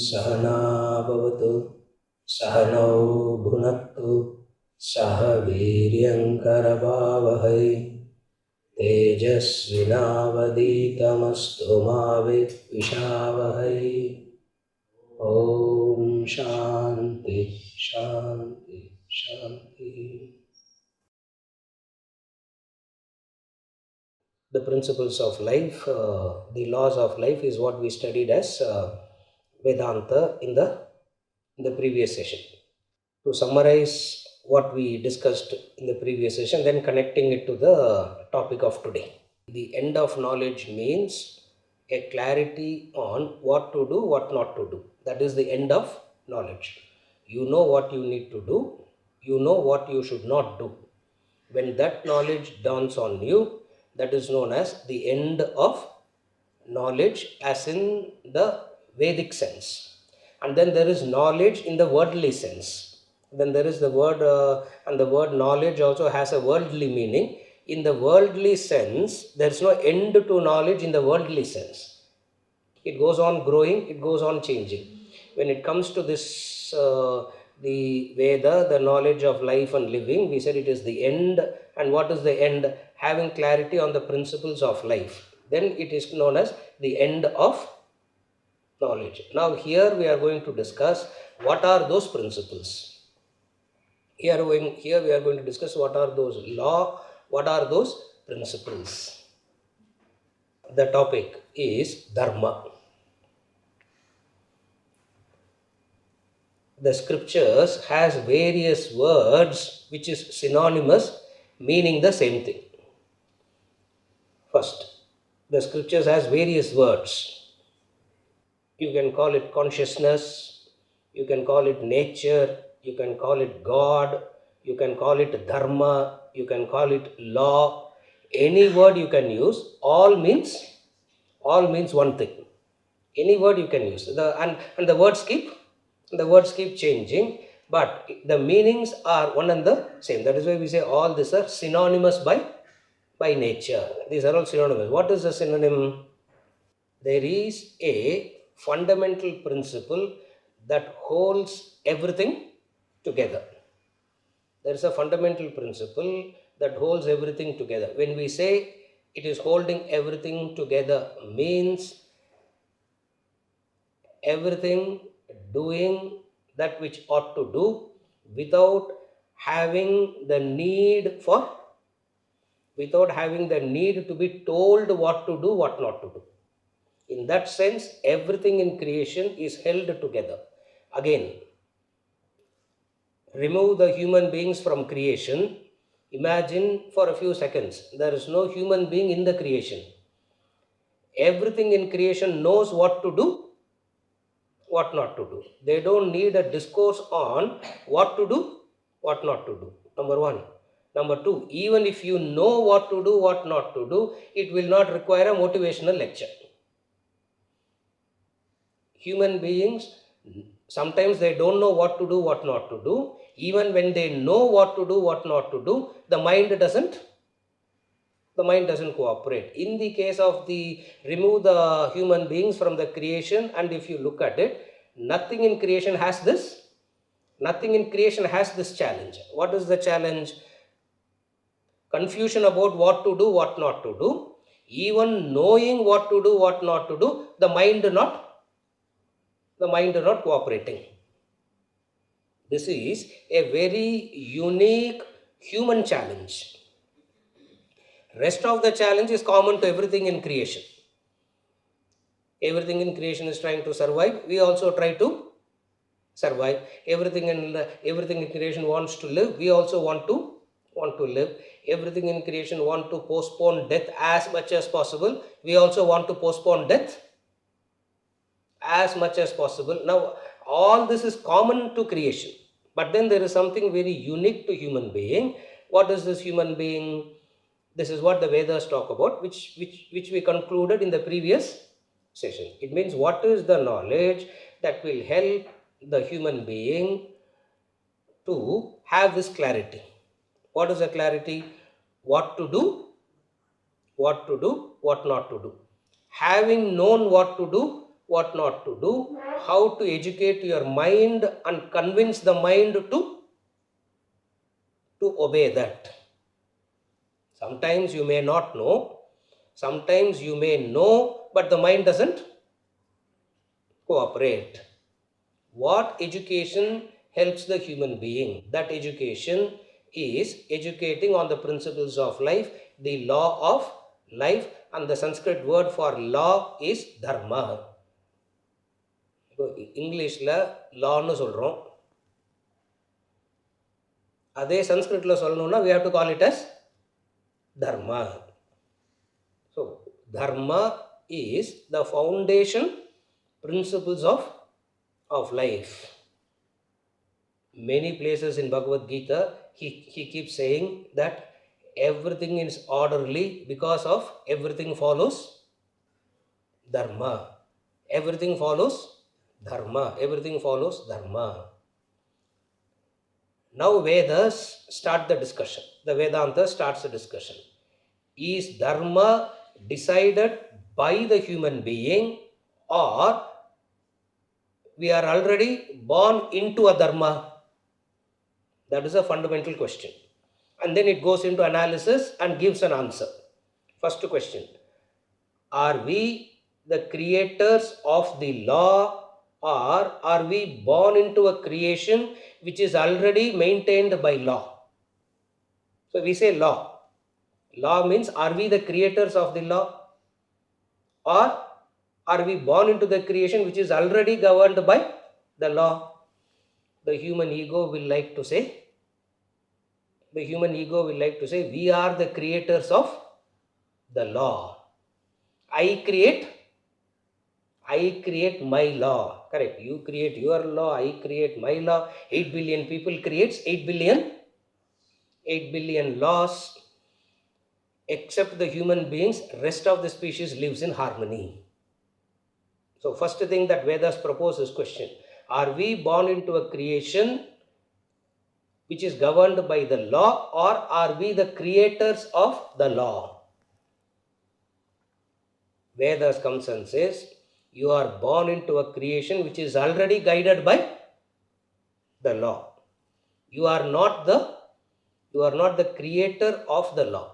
सहना भवतु सहनौ भुनक्तु सह वीर्यङ्करवावहै तेजस्विनावधीतमस्तु मा विद्विषावहै। ॐ शान्ति शान्ति शान्ति. The principles of life, the laws of life is what we studied as Vedanta in the previous session. To summarize what we discussed in the previous session, then connecting it to the topic of today. The end of knowledge means a clarity on what to do, what not to do. That is the end of knowledge. You know what you need to do, you know what you should not do. When that knowledge dawns on you, that is known as the end of knowledge, as in the Vedic sense. And then there is knowledge in the worldly sense. Then there is the word, and the word knowledge also has a worldly meaning. In the worldly sense, there is no end to knowledge in the worldly sense. It goes on growing, it goes on changing. When it comes to this, the Veda, the knowledge of life and living, we said it is the end. And what is the end? Having clarity on the principles of life. Then it is known as the end of knowledge. Now here we are going to discuss what are those principles. Here we are going to discuss what are those law, what are those principles. The topic is Dharma. The scriptures has various words which is synonymous, meaning the same thing. First, the scriptures has various words. You can call it consciousness, you can call it nature, you can call it God, you can call it dharma, you can call it law. Any word you can use, all means one thing. Any word you can use. And the words keep changing, but the meanings are one and the same. That is why we say all these are synonymous by nature. These are all synonymous. What is a synonym? There is a fundamental principle that holds everything together. There is a fundamental principle that holds everything together. When we say it is holding everything together, means everything doing that which ought to do without having the need to be told what to do, what not to do. In that sense, everything in creation is held together. Again, remove the human beings from creation. Imagine for a few seconds, there is no human being in the creation. Everything in creation knows what to do, what not to do. They don't need a discourse on what to do, what not to do. Number one. Number two, even if you know what to do, what not to do, it will not require a motivational lecture. Human beings, sometimes they don't know what to do, what not to do. Even when they know what to do, what not to do, the mind doesn't cooperate. In the case of remove the human beings from the creation, and if you look at it, nothing in creation has this challenge. What is the challenge? Confusion about what to do, what not to do. Even knowing what to do, what not to do, the mind not cooperating. This is a very unique human challenge. Rest of the challenge is common to everything in creation. Everything in creation is trying to survive. We also try to survive. Everything in creation wants to live. We also want to live. Everything in creation want to postpone death as much as possible. We also want to postpone death as much as possible. Now, all this is common to creation. But then there is something very unique to human being. What is this human being? This is what the Vedas talk about, which we concluded in the previous session. It means what is the knowledge that will help the human being to have this clarity. What is the clarity? What to do, what not to do. Having known what to do, what not to do, how to educate your mind and convince the mind to obey that. Sometimes you may not know, sometimes you may know, but the mind doesn't cooperate. What education helps the human being? That education is educating on the principles of life, the law of life, and the Sanskrit word for law is dharma. இப்போ இங்கிலீஷில் லான்னு சொல்கிறோம், அதே சன்ஸ்கிரிட்டில் சொல்லணும்னா we have to call it as dharma. So dharma is the foundation principles of life. Many places in Bhagavad Gita, he keeps saying that everything is orderly because of everything follows dharma. Everything follows dharma. Everything follows dharma. Now Vedas start the discussion. The Vedanta starts the discussion. Is dharma decided by the human being, or we are already born into a dharma? That is a fundamental question. And then it goes into analysis and gives an answer. First question, are we the creators of the law, or are we born into a creation which is already maintained by law? So we say law. Law means, are we the creators of the law, or are we born into the creation which is already governed by the law? The human ego will like to say, we are the creators of the law. I create my law. Correct. You create your law, I create my law. 8 billion people creates 8 billion laws. Except the human beings, rest of the species lives in harmony. So first thing that Vedas propose is question, are we born into a creation which is governed by the law, or are we the creators of the law? Vedas comes and says, you are born into a creation which is already guided by the law. You are not the creator of the law.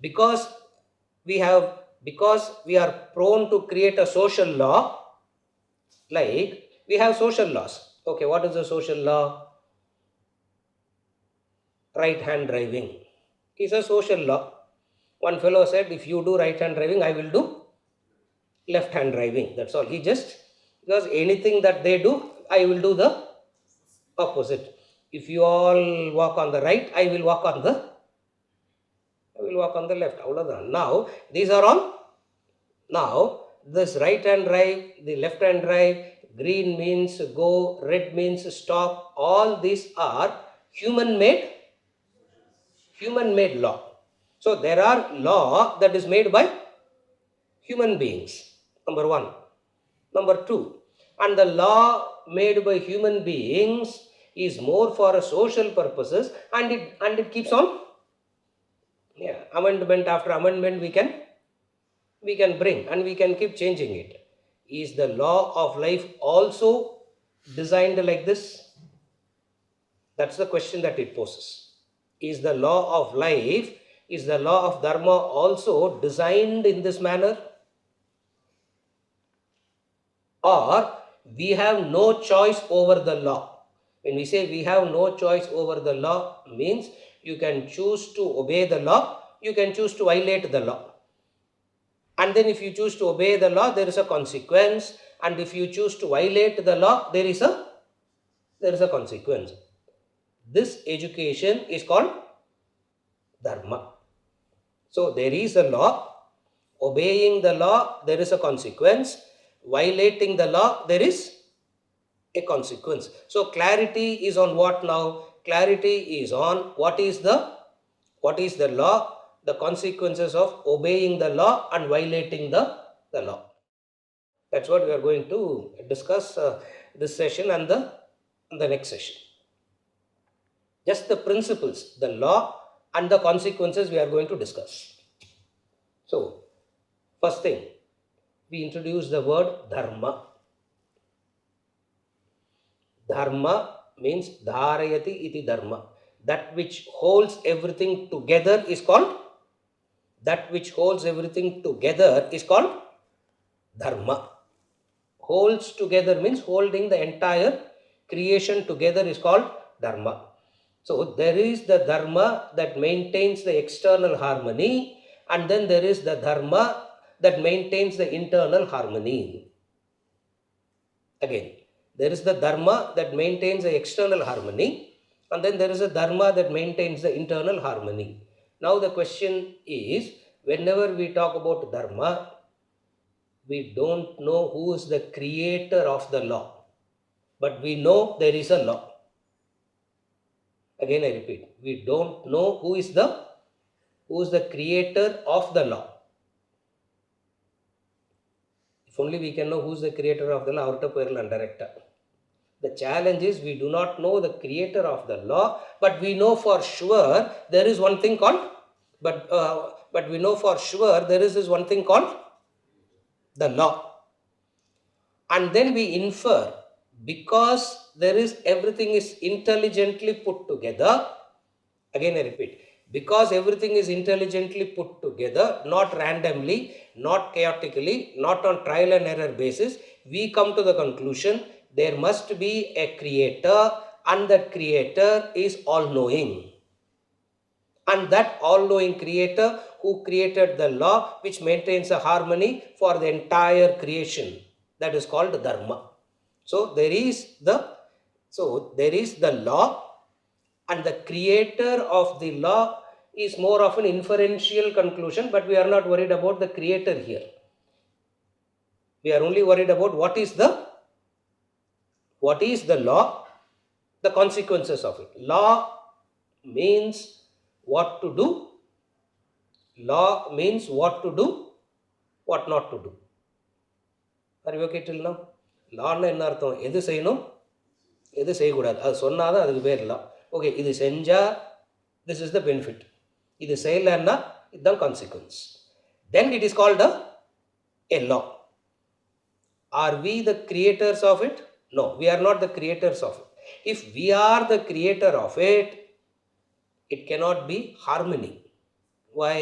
Because we are prone to create a social law, like we have social laws. Okay, what is the social law? Right hand driving is a social law. One fellow said, if you do right hand driving, I will do left hand driving. That's all. He just, because anything that they do, I will do the opposite. If you all walk on the right, I will walk on the left. Now these are all, now this right hand drive, the left hand drive, green means go, red means stop, all these are human made law. So there are law that is made by human beings, number one. Number two, and the law made by human beings is more for a social purposes, and it keeps on, amendment after amendment we can bring, and we can keep changing it. Is the law of life also designed like this? That's the question that it poses. Is the law of life, is the law of dharma also designed in this manner? Or we have no choice over the law? When we say we have no choice over the law, means you can choose to obey the law, you can choose to violate the law. And then if you choose to obey the law, there is a consequence. And if you choose to violate the law, there is a consequence. This education is called dharma. So there is a law. Obeying the law, there is a consequence. Violating the law, there is a consequence. So clarity is on what now? Clarity is on what is the law, the consequences of obeying the law and violating the law. That's what we are going to discuss this session and the next session. Just the principles, the law and the consequences we are going to discuss. So, first thing, we introduce the word dharma. Dharma means dharayati iti dharma. That which holds everything together is called dharma. Holds together means holding the entire creation together is called dharma. So there is the dharma that maintains the external harmony, and then there is the dharma that maintains the internal harmony. Again, there is the dharma that maintains the external harmony, and then there is a dharma that maintains the internal harmony. Now the question is, whenever we talk about dharma, we don't know who is the creator of the law, but we know there is a law. Again I repeat, we don't know who is the creator of the law. If only we can know who is the creator of the law, avarta poiralam director. The challenge is we do not know the creator of the law, but we know for sure there is one thing called but we know for sure there is this one thing called the law. And then we infer, because there is everything is intelligently put together. Again I repeat, because everything is intelligently put together, not randomly, not chaotically, not on trial and error basis, we come to the conclusion there must be a creator, and that creator is all-knowing. And that all-knowing creator who created the law which maintains a harmony for the entire creation, that is called dharma. So there is the law, and the creator of the law is more of an inferential conclusion, but we are not worried about the creator here. We are only worried about what is the law, the consequences of it. Law means what to do. Law means what to do, what not to do. Are you okay till now? லான்னா என்ன அர்த்தம்? எது செய்யணும், எது செய்யக்கூடாது, அது சொன்னாதான் அதுக்கு பேர் லா. ஓகே, இது செஞ்சால் திஸ் இஸ் த பெனிஃபிட், இது செய்யலைன்னா இதுதான் consequence. Then it is called a law. Are we the creators of it? No, we are not the creators of it. If we are the creator of it, it cannot be harmony. Why?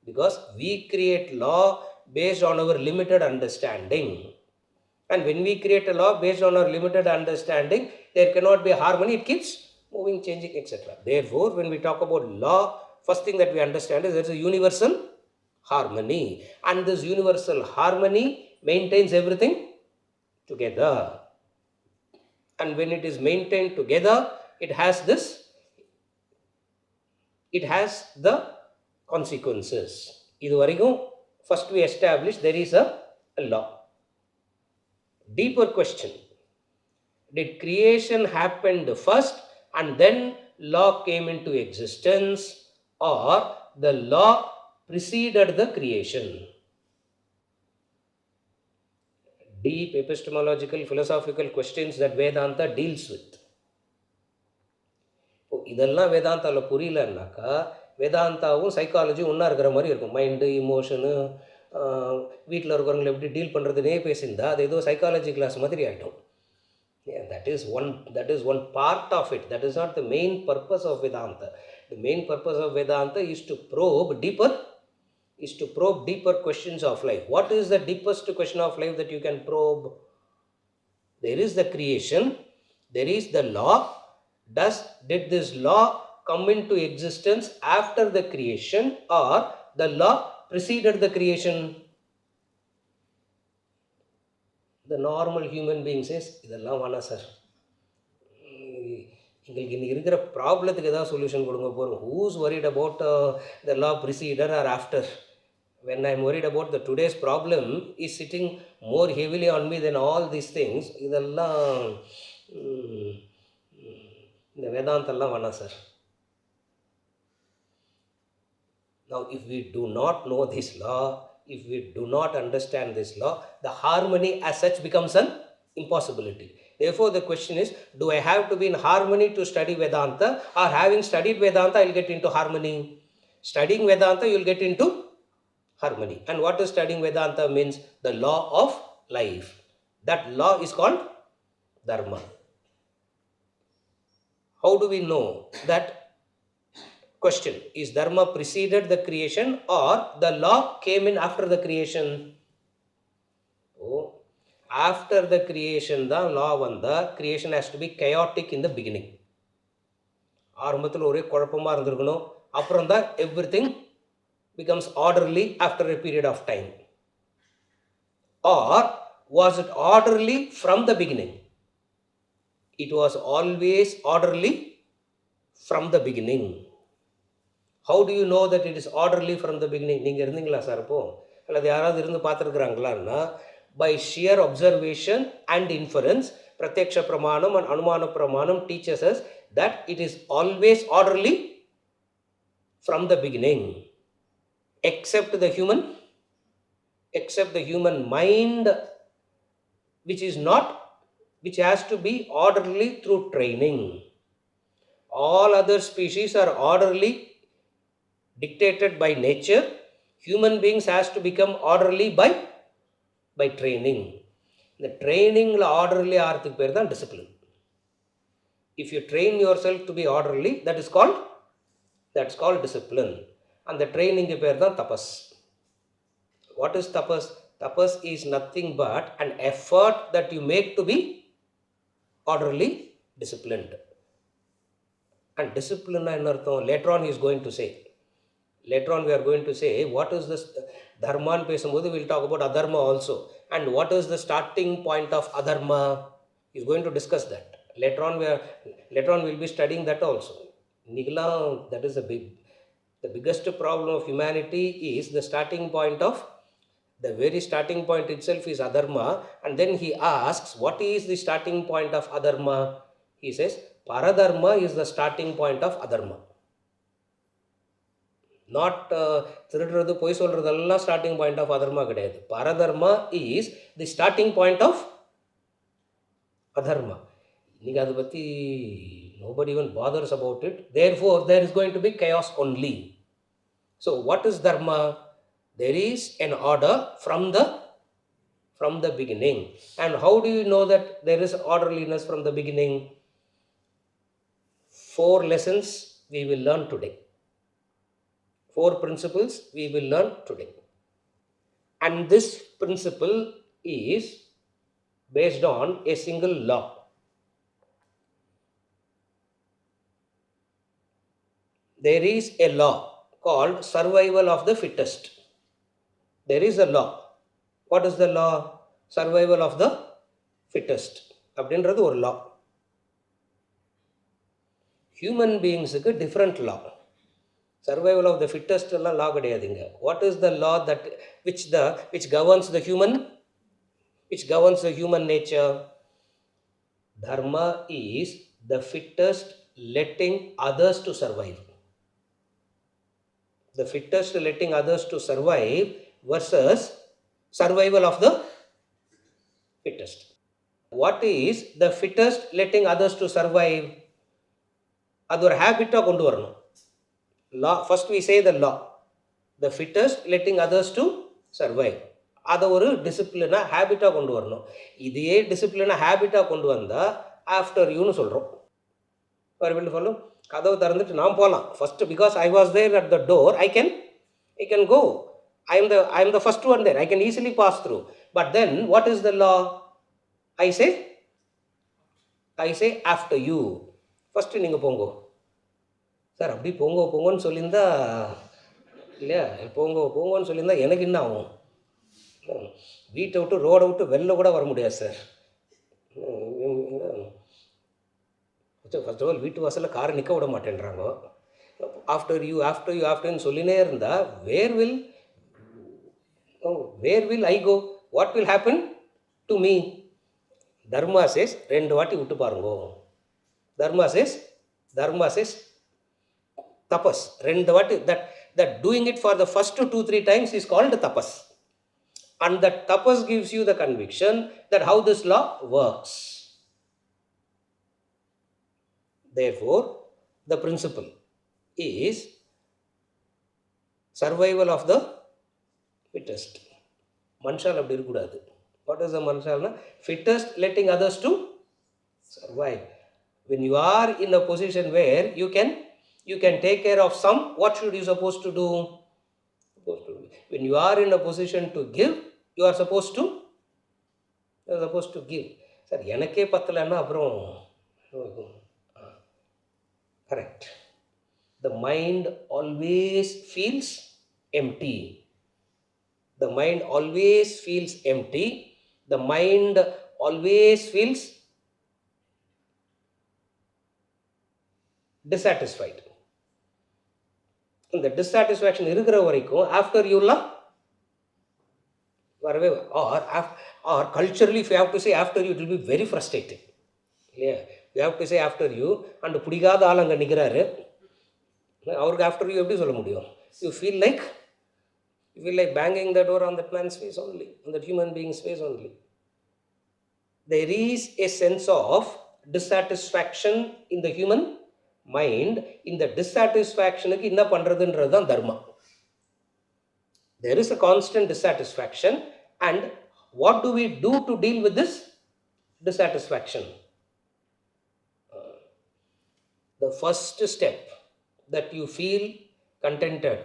Because we create law based on our limited understanding. And when we create a law based on our limited understanding, there cannot be harmony. It keeps moving, changing, etc. Therefore, when we talk about law, first thing that we understand is there is a universal harmony. And this universal harmony maintains everything together. And when it is maintained together, it has the consequences. இது வரைக்கும் first we establish there is a law. Deeper question: did creation happen first and then law came into existence, or the law preceded the creation? Deep epistemological philosophical questions that Vedanta deals with. இதெல்லாம் வேதாந்தாவில் புரியலன்னாக்கா வேதாந்தாவும் சைக்காலஜியும் ஒன்றா இருக்கிற மாதிரி இருக்கும். Mind, இமோஷனு, வீட்டில் இருக்கிறவங்களை எப்படி deal பண்ணுறதுனே பேசியிருந்தா அது ஏதோ சைக்காலஜி கிளாஸ் மாதிரி ஆகிடும். That is one part of it. That is not the main purpose of Vedanta. The main purpose of Vedanta is to probe deeper questions of life. What is the deepest question of life that you can probe? There is the creation, there is the law. Did this law come into existence after the creation, or the law preceded the creation? The normal human being says, இதெல்லாம் வேணாம் sir, எங்களுக்கு இன்னைக்கு இருக்கிற ப்ராப்ளத்துக்கு ஏதாவது solution கொடுங்க போகிறோம். Who's worried about the law preceded or after? When I am worried about the today's problem is sitting more heavily on me than all these things. இதெல்லாம் இந்த வேதாந்தெல்லாம் வேணாம் sir. Now, if we do not know this law, if we do not understand this law, the harmony as such becomes an impossibility. Therefore, the question is, do I have to be in harmony to study Vedanta, or having studied Vedanta, I will get into harmony? Studying Vedanta, you will get into harmony. And what is studying Vedanta means? The law of life. That law is called dharma. How do we know that? Question: is dharma preceded the creation or the law came in after the creation? Oh, after the creation, the law vanda creation has to be chaotic in the beginning. ஆரம்பத்தில் ஒரே குழப்பமாக இருந்திருக்கணும். அப்புறம் தான் everything becomes orderly after a period of time. Or was it orderly from the beginning? It was always orderly from the beginning. How do you know that it is orderly from the beginning? நீங்கள் இருந்தீங்களா sir அப்போ? அல்லது யாராவது இருந்து பார்த்துருக்குறாங்களான்னா, by sheer observation and inference, பிரத்யக்ஷ பிரமாணம் and அனுமான பிரமாணம் teaches us that it is always orderly from the beginning, except the human mind, which has to be orderly through training. All other species are orderly dictated by nature. Human beings has to become orderly by training. The training orderly ஆகிறதுக்கு பேர் தான் discipline. If you train yourself to be orderly, that's called discipline. And the training பேர் தான் tapas. What is tapas? Tapas is nothing but an effort that you make to be orderly, disciplined. And discipline என்ன அர்த்தம்? Later on he is going to say. Later on we are going to say what is this dharma பேசும்போது we will talk about adharma also. And what is the starting point of adharma? He is going to discuss that. Later on we will be studying that also. That is the biggest problem of humanity is the starting point of, the very starting point itself is adharma. And then he asks, what is the starting point of adharma? He says, paradharma is the starting point of adharma. Not திருடுறது பொய் சொல்றதெல்லாம் starting point of அதர்மா கிடையாது. பரதர்மா is the starting point of அதர்மா. இன்னைக்கு அதை பற்றி nobody even bothers about it. Therefore there is going to be chaos only. So what is dharma? There is an order from the beginning. And how do you know that there is orderliness from the beginning? 4 lessons we will learn today. 4 principles we will learn today. And this principle is based on a single law. There is a law called survival of the fittest. There is a law. What is the law? Survival of the fittest. அப்படின்றது ஒரு law. Human beings-க்கு different law. Survival of the fittest எல்லாம் law கிடையாதுங்க. What is the law that which governs the human nature? Dharma is the fittest letting others to survive. The fittest letting others to survive versus survival of the fittest. What is the fittest letting others to survive? அது ஒரு ஹேபிட்டாக கொண்டு வரணும். Law, first we say the law, the fittest letting others to survive. அதை ஒரு டிசிப்ளினாக ஹேபிட்டாக கொண்டு வரணும். இதே டிசிப்ளினாக ஹேபிட்டாக கொண்டு வந்தால் ஆஃப்டர் யூன்னு சொல்கிறோம். வரவில்லை சொல்லும், கதவு திறந்துட்டு நான் போகலாம் first, because I was there at the door, I can go, I am the first one there, I can easily pass through. But then what is the law? I say after you. First நீங்கள் போங்கோ sir. அப்படி போங்கன்னு சொல்லியிருந்தா இல்லையா, போங்கன்னு சொல்லியிருந்தா எனக்கு என்ன ஆகும்? வீட்டை விட்டு ரோடை விட்டு வெளில கூட வர முடியாது சார். ஃபர்ஸ்ட் ஆஃப் ஆல் வீட்டு வாசலில் காரை நிற்க விட மாட்டேன்றாங்க. ஆஃப்டர்னு சொல்லினே இருந்தால் where will I go? What will happen to me? Dharma சேஸ் 2 வாட்டி விட்டு பாருங்கோ. தர்மா சேஸ் tapas 2 வாட்டி. that doing it for the first 2-3 times is called tapas. And that tapas gives you the conviction that how this law works. Therefore the principle is survival of the Fittest. Manshal அப்படி இருக்கக்கூடாது. What is the manshalna? Fittest letting others to survive. When you are in a position where you can take care of some, what should you supposed to do? When you are in a position to give, you are supposed to give. Sir எனக்கே பத்தலைன்னா அப்புறம் correct. The mind always feels empty. The mind always feels empty. The mind always feels dissatisfied. இந்த dissatisfaction இருக்கிற வரைக்கும் after யூலாம் வரவே are culturally if you have to say after you it will be very frustrating இல்லையா? You have to say after you and பிடிக்காத ஆள் அங்கே நிற்கிறாரு, அவருக்கு ஆஃப்டர் யூ எப்படி சொல்ல முடியும்? You feel like banging the door on that man's face only, on that human beings face only. There is a sense of dissatisfaction in the human mind. இந்த டிஸ்சாட்டிஸ்ஃபேக்ஷனுக்கு என்ன பண்ணுறதுன்றது தான் தர்மா. There is a constant dissatisfaction, and what do we do to deal with this dissatisfaction? The first step that you feel contented,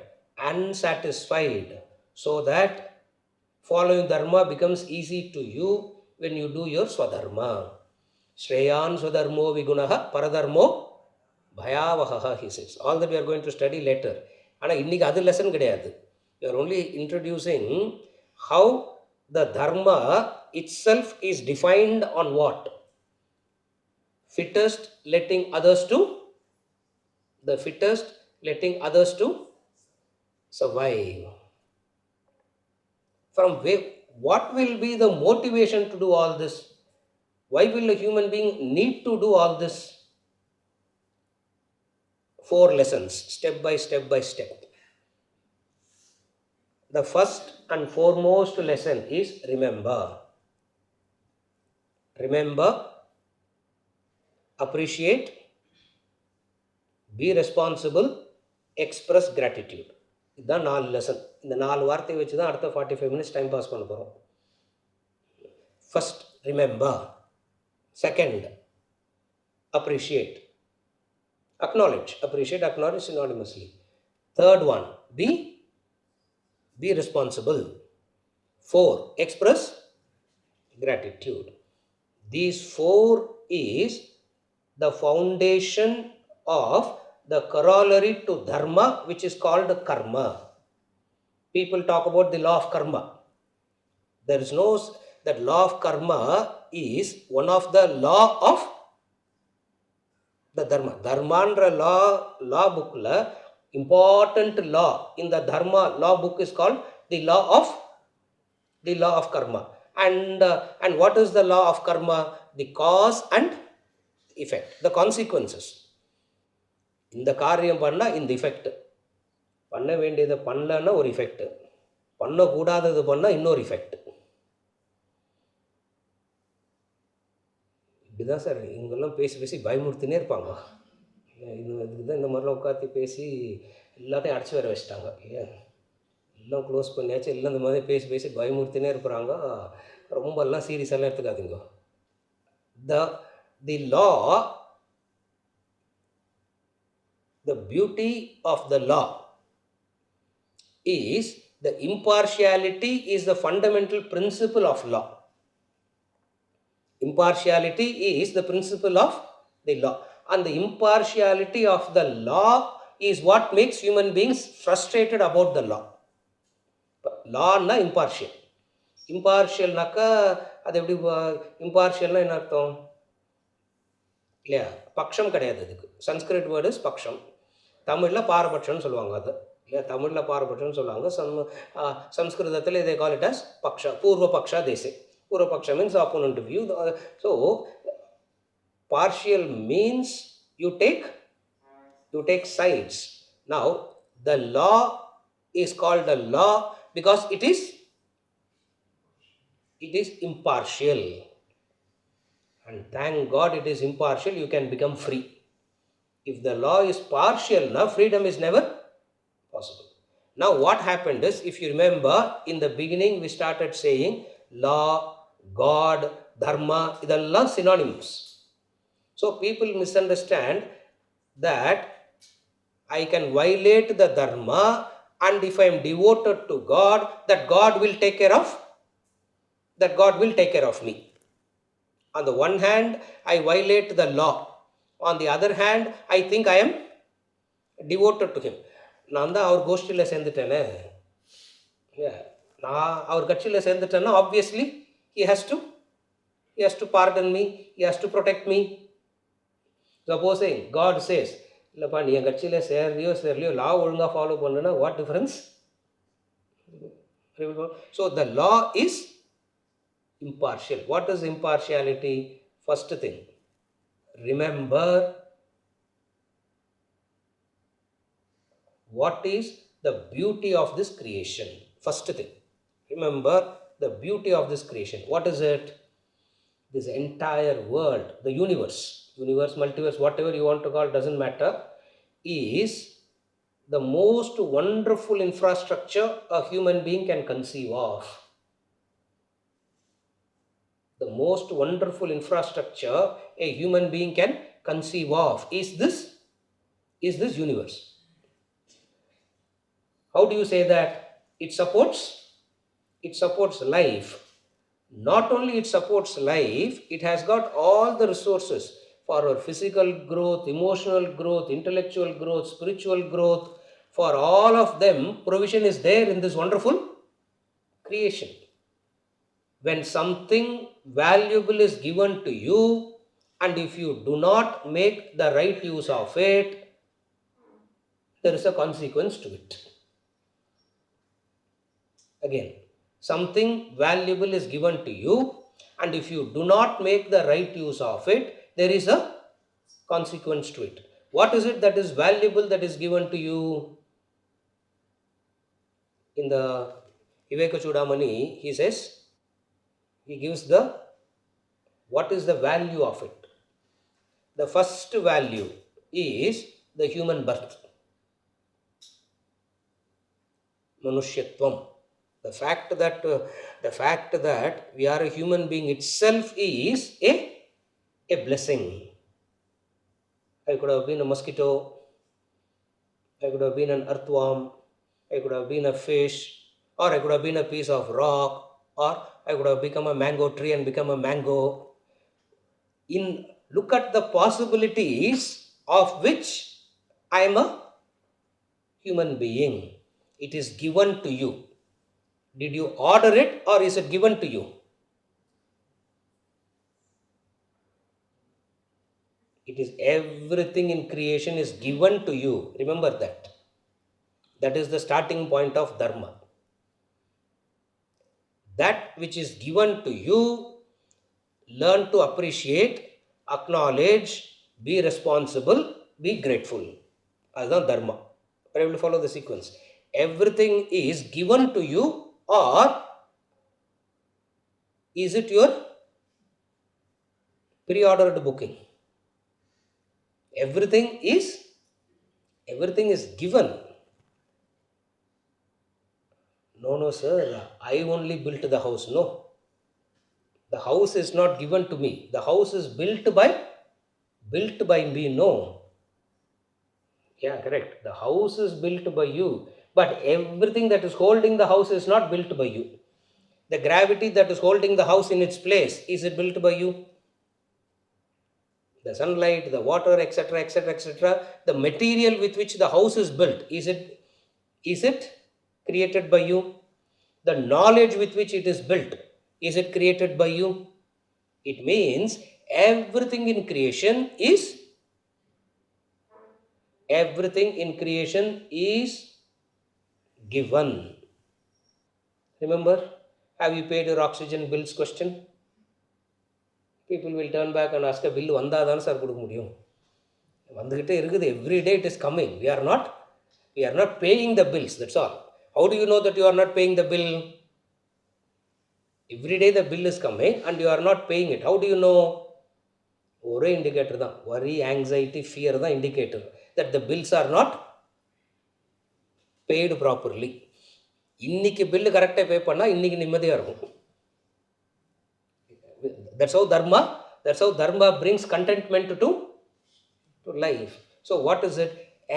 unsatisfied, so that following dharma becomes easy to you when you do your swadharma. Shreyan swadharmo vigunaha paradharmo bhayavaha, he says. All that we are going to study later. ஆனால் இன்னைக்கு அது lesson கிடையாது. We are only introducing how the dharma itself is defined on what? Fittest letting others to survive. From where, what will be the motivation to do all this? Why will a human being need to do all this? 4 lessons, step by step. The first and foremost lesson is remember, appreciate, be responsible, express gratitude. இதுதான் 4 lesson. இந்த 4 வார்த்தையை வச்சு தான் அடுத்த 45 minutes time pass பண்ண போகிறோம். First remember, second appreciate, acknowledge, appreciate, acknowledge synonymously. Third one, be responsible. 4, express gratitude. These 4 is the foundation of the corollary to dharma, which is called karma. People talk about the law of karma. There is no, that law of karma is one of the law of the dharma. Dharmandra law book la important law in the dharma law book is called the law of karma. And what is the law of karma? The cause and effect, the consequences. இந்த காரியம் பண்ணால் இந்த effect, பண்ண வேண்டியதை பண்ணலன்னா ஒரு effect, பண்ணக்கூடாதது பண்ணால் இன்னொரு இஃபெக்ட். இப்படிதான் சார் இவங்கெல்லாம் பேசி பயமுறுத்தினே இருப்பாங்க. இதுக்கு தான் இந்த மாதிரிலாம் உட்காந்து பேசி எல்லாத்தையும் அடைச்சி வர வச்சுட்டாங்க. எல்லாம் க்ளோஸ் பண்ணியாச்சு, எல்லாம் இந்த மாதிரி பேசி பயமுறுத்தினே இருக்கிறாங்க. ரொம்பலாம் சீரியஸெல்லாம் எடுத்துக்காதீங்க. The law, the beauty of the law is the impartiality is the fundamental principle of law. Impartiality is the principle of the law, and the impartiality of the law is what makes human beings frustrated about the law. Law na impartial, impartialனாக்கா அது எப்படி? இம்பார்ஷியல்னா என்ன அர்த்தம் இல்லையா? பக்ஷம் கிடையாது. அதுக்கு Sanskrit word is பக்ஷம், தமிழில் பாரபட்சம்னு சொல்லுவாங்க. அது இல்லையா? தமிழில் பாரபட்சம்னு சொல்லுவாங்க. சம்ஸ்கிருதத்தில் இதை கால் இட் அஸ் பக்ஷ, பூர்வ பக்ஷா தேசே. பூர்வ Paksha means opponent view. So partial means you take sides. Now the law is called the law because it is impartial, and thank God it is impartial. You can become free. If the law is partial, now freedom is never possible. Now what happened is, if you remember, in the beginning we started saying law, God, dharma, idella synonyms. So people misunderstand that I can violate the dharma, and if I am devoted to God, that God will take care of me. On the one hand, I violate the law. On the other hand, I think I am devoted to him. நான் தான் அவர் கோஷ்டியில் சேர்ந்துட்டேனே, நான் அவர் கட்சியில் சேர்ந்துட்டேன்னா obviously he has to pardon me, he has to protect me. Supposing God says, இல்லைப்பா நீ என் கட்சியில் சேரலையோ லா ஒழுங்காக follow பண்ணுன்னா what difference? So the law is impartial. What is impartiality? First thing, remember what is the beauty of this creation. First thing, remember the beauty of this creation. What is it? This entire world, the universe, multiverse, whatever you want to call, doesn't matter, is the most wonderful infrastructure a human being can conceive of. The most wonderful infrastructure a human being can conceive of is this universe. How do you say that? It supports life. Not only it supports life, it has got all the resources for our physical growth, emotional growth, intellectual growth, spiritual growth. For all of them, provision is there in this wonderful creation. When something valuable is given to you, and if you do not make the right use of it, there is a consequence to it. Again, something valuable is given to you, and if you do not make the right use of it, there is a consequence to it. What is it that is valuable that is given to you? In the Viveka Chudamani, he says, he gives the what is the value of it. The first value is the human birth, Manushyatvam. The fact that we are a human being itself is a blessing. I could have been a mosquito, I could have been an earthworm, I could have been a fish, or I could have been a piece of rock, or I could have become a mango tree and become a mango. Look at the possibilities of which I am a human being. It is given to you. Did you order it, or is it given to you? It is everything in creation is given to you. Remember that. That is the starting point of dharma. That which is given to you, learn to appreciate, acknowledge, be responsible, be grateful. That's dharma. Are you able to follow the sequence? Everything is given to you, or is it your pre-ordered booking? Everything is given. No, sir, I only built the house. No, the house is not given to me. The house is built by me. No. Yeah, correct. The house is built by you, but everything that is holding the house is not built by you. The gravity that is holding the house in its place, is it built by you? The sunlight, the water, etc., the material with which the house is built, is it created by you? The knowledge with which it is built, is it created by you? It means everything in creation is given. Remember, have you paid your oxygen bills question? People will turn back and ask, a bill vandadhan sir kodukka mudiyum. Vandukitte irukudhu, every day it is coming. We are not paying the bills, that's all. How do you know that you are not paying the bill? Every day the bill is coming and you are not paying it. How do you know? ஒரே indicator தான், worry, anxiety, fear தான் indicator that the bills are not paid properly. இன்னைக்கு bill கரெக்டாக பே பண்ணால் இன்னைக்கு நிம்மதியாக இருக்கும். That's how dharma brings contentment to life. So what is it?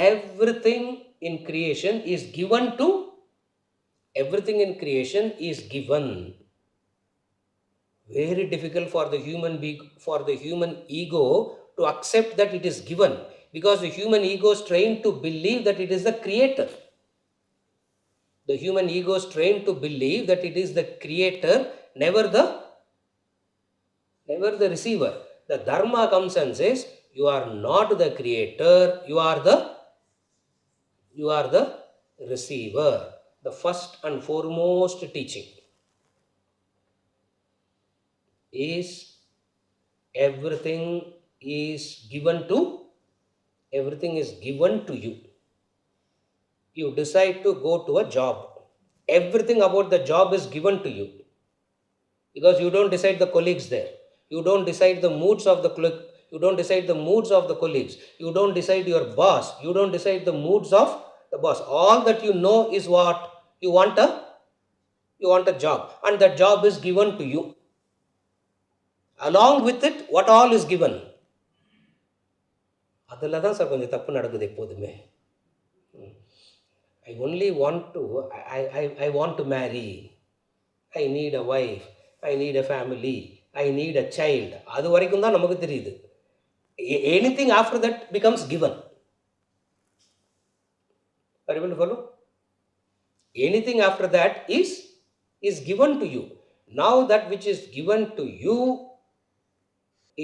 Everything in creation is given. Very difficult for the human ego to accept that it is given, because the human ego is trained to believe that it is the creator. The human ego is trained to believe that it is the creator, never the receiver. The dharma comes and says, you are not the creator, you are the receiver. The first and foremost teaching is everything is given to you. You decide to go to a job. Everything about the job is given to you, because you don't decide the colleagues there. You don't decide the moods of the colleague. You don't decide the moods of the colleagues. You don't decide your boss. You don't decide the moods of the boss. All that you know is what you want a job, and that job is given to you. Along with it, what all is given? அதில் தான் sir கொஞ்சம் தப்பு நடக்குது எப்போதுமே. I want to marry. I need a wife. I need a family. I need a child. அது வரைக்கும் தான் நமக்கு தெரியுது. Anything after that becomes given. Are you able to follow? Anything after that is given to you. Now that which is given to you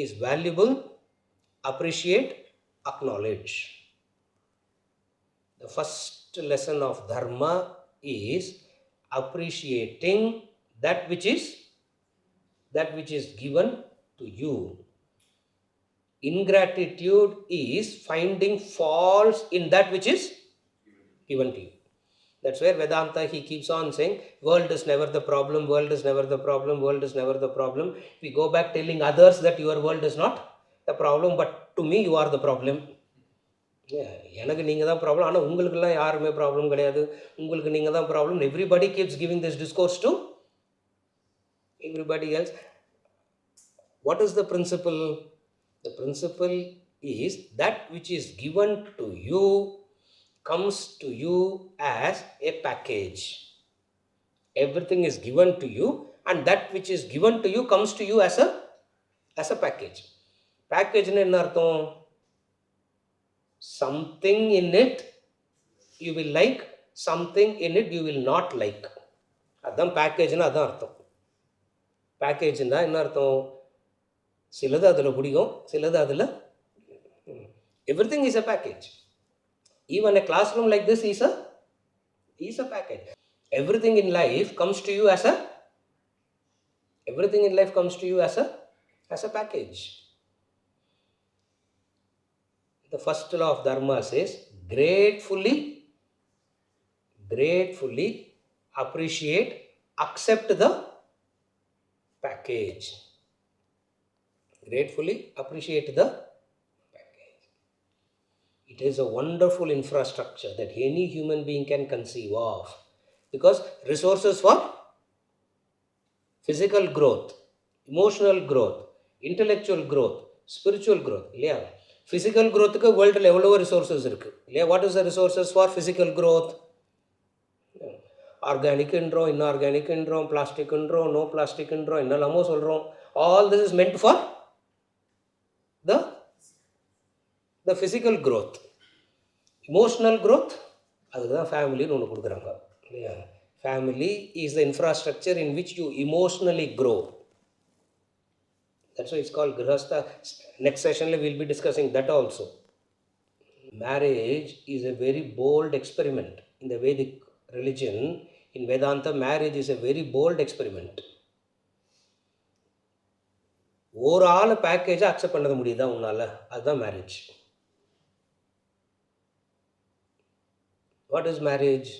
is valuable, appreciate, acknowledge. The first lesson of dharma is appreciating that which is given to you. Ingratitude is finding faults in that which is given to you. That's where Vedanta, he keeps on saying, world is never the problem, world is never the problem, world is never the problem. We go back telling others that your world is not the problem, but to me you are the problem. எனக்கு நீங்கள் தான் problem, ஆனால் உங்களுக்கெல்லாம் யாருமே problem கிடையாது, உங்களுக்கு நீங்கள் தான் problem. Everybody keeps giving this discourse to everybody else. What is the principle? The principle is that which is given to you comes to you as a package. Everything is given to you, and that which is given to you comes to you as a package. Package nu enna artham? Something in it you will like, something in it you will not like. அதான் பேக்கேஜ்னா அதான் அர்த்தம். பேக்கேஜ்னா என்ன அர்த்தம்? சிலது அதில் பிடிக்கும், சிலது அதில். Everything is a package. Even a classroom like this is a package. Everything in life comes to you as a package. The first law of dharma says, gratefully appreciate, accept the package. Gratefully appreciate the package. It is a wonderful infrastructure that any human being can conceive of, because resources for physical growth, emotional growth, intellectual growth, spiritual growth. இல்லையா? Physical க்ரோத்துக்கு வேர்ல்டில் எவ்வளவோ resources இருக்குது இல்லையா? What is the resources for physical growth? ஆர்கானிக்ன்றோம், இன்ஆர்கானிக்ன்றோம், பிளாஸ்டிக்ன்றோம், no பிளாஸ்டிக்ன்றோம், என்னெல்லாமோ சொல்கிறோம். All this is meant for the physical growth. Emotional growth, அதுக்கு தான் ஃபேமிலின்னு ஒன்று கொடுக்குறாங்க இல்லையா? Family is the infrastructure in which you emotionally grow. That's why it's called Grihastha. Next session we will be discussing that also. Marriage is a very bold experiment. In the Vedic religion, in Vedanta, marriage is a very bold experiment. ஒரு ஆள் பேக்கேஜை accept பண்ண முடியுதா உன்னால? அதுதான் marriage. What is marriage?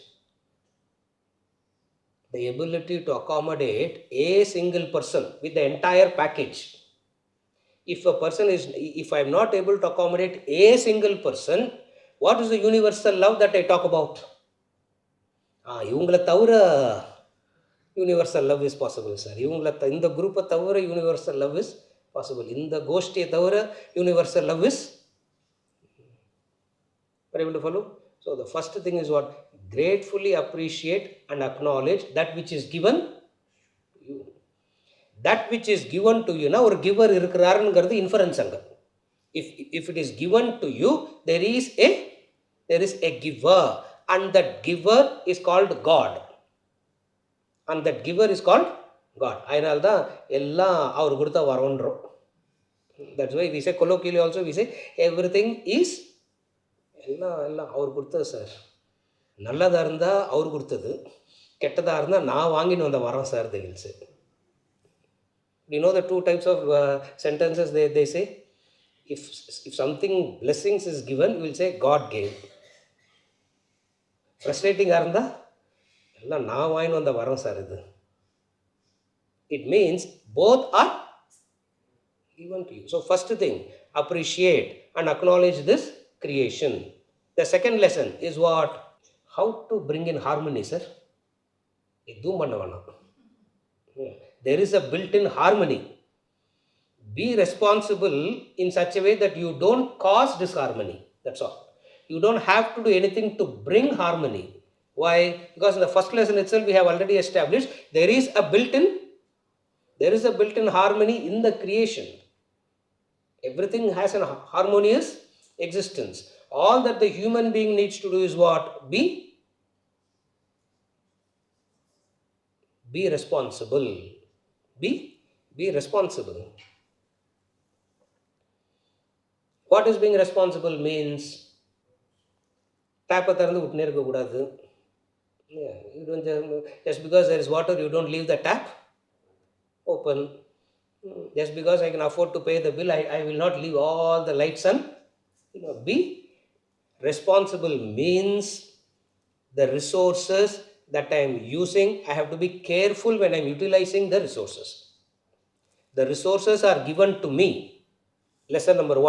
The ability to accommodate a single person with the entire package. If I am not able to accommodate a single person, what is the universal love that I talk about? இவங்கள தவிர universal love is possible sir. இந்த குரூப்பை தவிர universal love is possible. இந்த கோஷ்டியை தவிர universal love is able to follow. So the first thing is what? Gratefully appreciate and acknowledge that which is given to you. That which is given to you, na or giver இருக்கிறாருங்கிறது inference அங்க. If it is given to you, there is a giver, and that giver is called God. And that giver is called God. அதனால தான் எல்லாம் அவர் கொடுத்தா வரோன்றோம். That's why we say colloquially also we say everything is எல்லாம் அவர் கொடுத்தது sir. நல்லதாக இருந்தால் அவர் கொடுத்தது, கெட்டதாக இருந்தால் நான் வாங்கின்னு வந்த வரேன் sir. they will say. You know the two types of sentences they say? If something blessings is given, you will say God gave. ஃப்ரஸ்ட்ரேட்டிங்காக இருந்தால் எல்லாம் நான் வாங்கின்னு வந்த வரேன் சார் இது. It means both are given to you. So first thing, appreciate and acknowledge this creation. The second lesson is what? How to bring in harmony, sir. இதுவும் பண்ண வேணாம். There is a built-in harmony. Be responsible in such a way that you don't cause disharmony. That's all. You don't have to do anything to bring harmony. Why? Because in the first lesson itself we have already established there is a built-in harmony in the creation. Everything has a harmonious existence. All that the human being needs to do is what? Be responsible. Be responsible. What is being responsible means? Tap திறந்து விட்டுனே இருக்கக்கூடாது. You don't just because there is water you don't leave the tap open. Just because I can afford to pay the bill, I will not leave all the lights on. Be responsible means the resources that I am using, I have to be careful when I am utilizing the resources. The resources are given to me. Lesson number 1.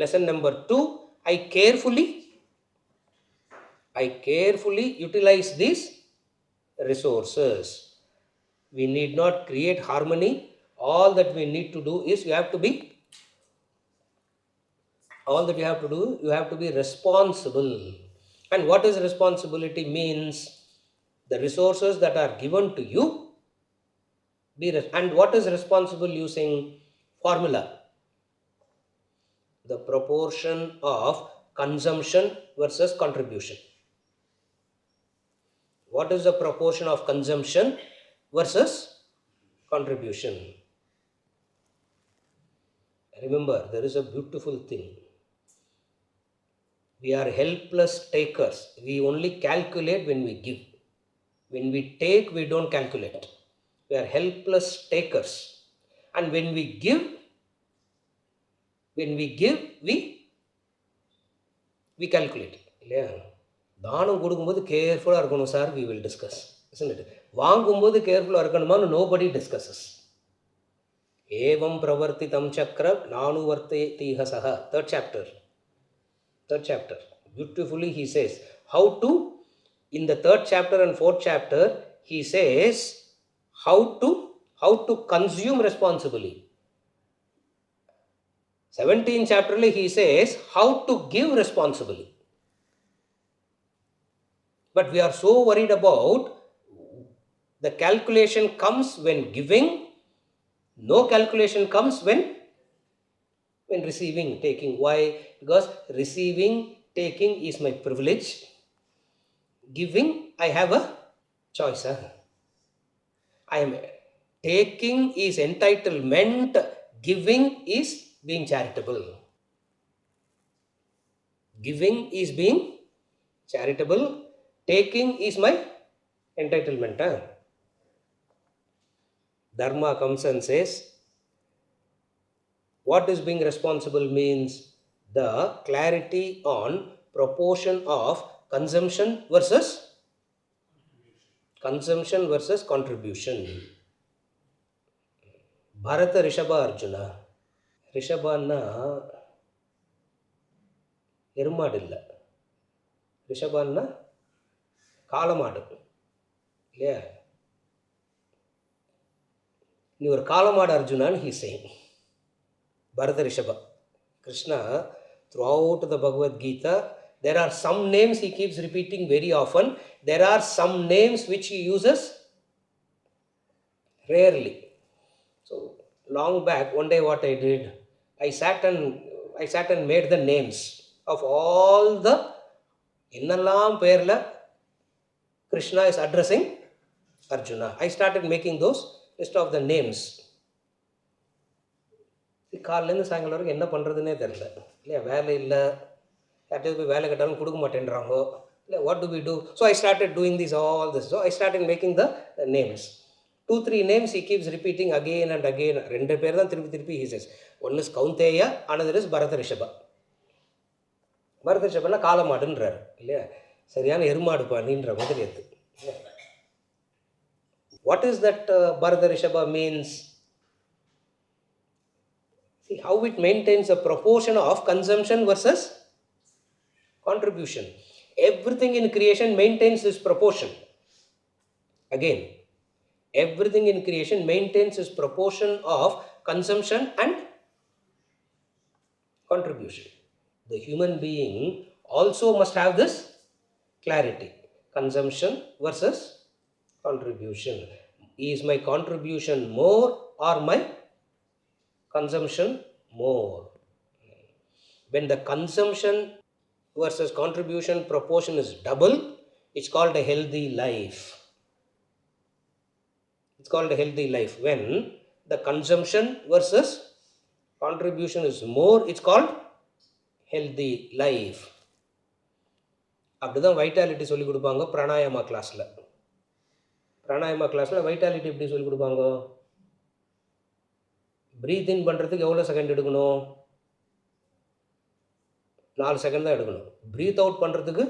Lesson number 2, I carefully utilize these resources. We need not create harmony. All that we need to do is you have to be responsible. And what is responsibility means? The resources that are given to you, and what is responsible using formula? The proportion of consumption versus contribution. What is the proportion of consumption versus contribution? Remember, there is a beautiful thing. We are helpless takers. We only calculate when we give. When we take, we don't calculate. We are helpless takers. And when we give, we calculate. தானம் கொடுக்கும்போது கேர்ஃபுல்லாக இருக்கணும் sir. we will discuss, isn't it? வாங்கும்போது கேர்ஃபுல்லாக இருக்கணுமான்னு nobody discusses. ஏவம் பிரவர்த்திதம் சக்கரம் நானுவர்த்தீஹ சஹ. Third chapter. Beautifully he says how to, in the 3rd chapter and 4th chapter, he says how to consume responsibly. 17th chapter he says how to give responsibly. But we are so worried about the calculation comes when giving, no calculation comes when receiving, taking. Why? Because receiving, taking is my privilege. Giving, I have a choice. I am taking is entitlement, giving is being charitable. Giving is being charitable, taking is my entitlement. Dharma comes and says, what is being responsible means the clarity on proportion of consumption versus contribution. Bharata Rishabha Arjuna. ரிஷபான்னா Erumadu இல்லை. ரிஷபான்னா காலமாடு இல்லையா? நீ ஒரு காலமாடு அர்ஜுனான்னு he saying. Bharata Rishabha. Krishna, throughout the Bhagavad Gita, there are some names he keeps repeating very often. There are some names which he uses rarely. So, long back, one day what I did, I sat and made the names of all the என்னெல்லாம் பேரில் Krishna is addressing Arjuna. I started making those list of the names. காலிலேருந்து சாயங்காலம் வரைக்கும் என்ன பண்ணுறதுனே தெரில இல்லையா? வேலை இல்லை, யார்கிட்ட போய் வேலை கேட்டாலும் கொடுக்க மாட்டேன்றாங்கோ இல்லை. What do we do? So I started doing this all this. So I started making the names. 2-3 names he keeps repeating again and again. 2 பேர் தான் திருப்பி திருப்பி he says. One is Kaunteya, another is Bharata Rishabha. Bharata ரிஷபன்னா காலமாடுன்றார் இல்லையா? சரியான எருமாடு பாணின்ற மாதிரி அது. What is that Bharata Rishabha means? See how it maintains a proportion of consumption versus contribution. Everything in creation maintains this proportion. Again, everything in creation maintains this proportion of consumption and contribution. The human being also must have this clarity. Consumption versus contribution. Is my contribution more or my consumption more? When the consumption versus contribution proportion is double, it's called a healthy life. It's called a healthy life. When the consumption versus contribution is more, it's called healthy life. அப்படிதான் vitality சொல்லி கொடுப்பாங்க பிராணாயாமா கிளாஸில். பிராணாயாமா கிளாஸில் vitality எப்படி சொல்லி கொடுப்பாங்க? Breath இன் பண்ணுறதுக்கு எவ்வளோ செகண்ட் எடுக்கணும்? 4 செகண்ட் தான் எடுக்கணும். ப்ரீத் அவுட் பண்ணுறதுக்கு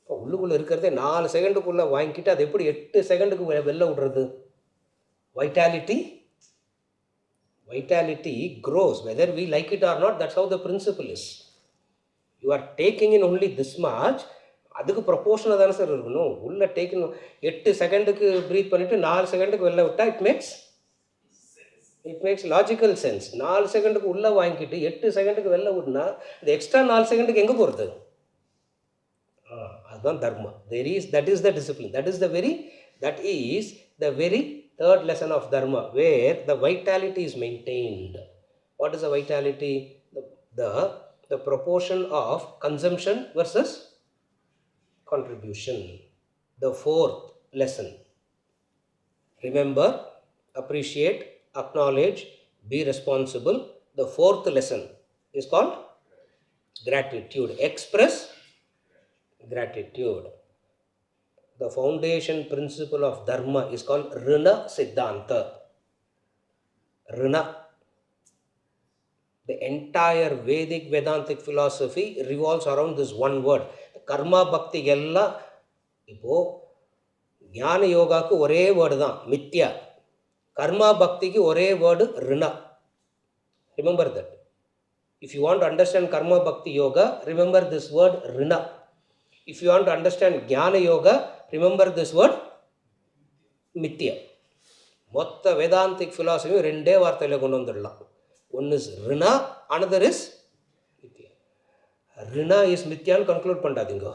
இப்போ உள்ளுக்குள்ளே இருக்கிறதே 4 செகண்டுக்குள்ளே வாங்கிக்கிட்டு அது எப்படி 8 செகண்டுக்கு வெளில விடுறது? Vitality grows whether we like it or not. That's how the principle is. You are taking in only this much. அதுக்கு ப்ரொபோர்ஷனாக தானே சார் இருக்கணும். உள்ளே டேக்கிங் 8 செகண்டுக்கு ப்ரீத் பண்ணிவிட்டு 4 செகண்டுக்கு வெளில விட்டால் இட் மேக்ஸ் லாஜிக்கல் சென்ஸ். 4 செகண்டுக்கு உள்ளே வாங்கிக்கிட்டு 8 செகண்டுக்கு வெளில விட்டுனா இந்த எக்ஸ்ட்ரா 4 செகண்டுக்கு எங்கே போகிறது? அதுதான் தர்மா. That is the discipline. That is the very third lesson of dharma, where the vitality is maintained. What is the vitality? The proportion of consumption versus contribution. The fourth lesson. Remember, appreciate, acknowledge, be responsible. The fourth lesson is called gratitude. Express gratitude. The foundation principle of dharma is called Rina Siddhanta. Rina. The entire Vedic Vedantic philosophy revolves around this one word. கர்மா பக்தி எல்லாம் இப்போது ஞான யோகாவுக்கு ஒரே word தான் மித்யா. Karma பக்திக்கு ஒரே word rina. Remember that. If you want to understand karma bhakti yoga, remember this word rina. If you want to understand Jnana Yoga, remember this word Mithya. மொத்த வேதாந்திக் ஃபிலாசபி 2 வார்த்தையில் கொண்டு வந்துடலாம். ஒன் இஸ் ரிணா, another is மித்யா. ரிணா is மித்யான்னு conclude பண்ணாதீங்க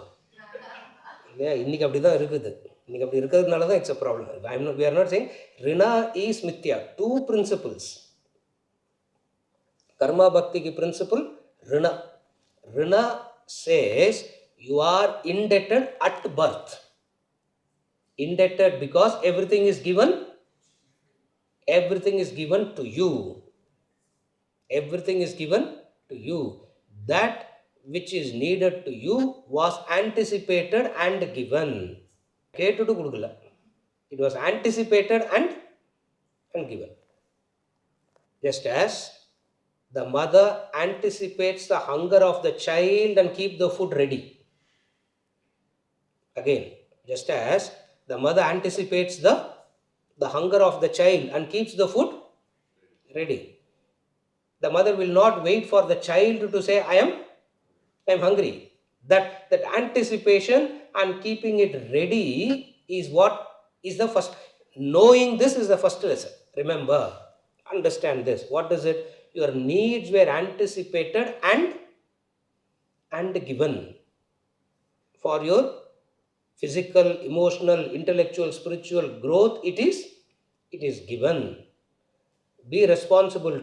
இல்லையா? இன்றைக்கி அப்படி தான் இருக்குது. இன்றைக்கி அப்படி இருக்கிறதுனால தான் it's a problem. We are not saying rina is mithya. 2 principles. Karma பக்திக்கு principle rina. Rina says you are indebted at birth. Indebted because everything is given to you. Everything is given to you. That which is needed to you was anticipated and given. கேட்டுட்டு கொடுக்கல. It was anticipated and given. Just as the mother anticipates the hunger of the child and keep the food ready. Again, just as the mother anticipates the hunger of the child and keeps the food ready. The mother will not wait for the child to say, I am hungry. That anticipation and keeping it ready is what is the first. Knowing this is the first lesson. Remember, understand this. What is it? Your needs were anticipated and given for your physical, emotional, intellectual, spiritual growth. It is given. Be responsible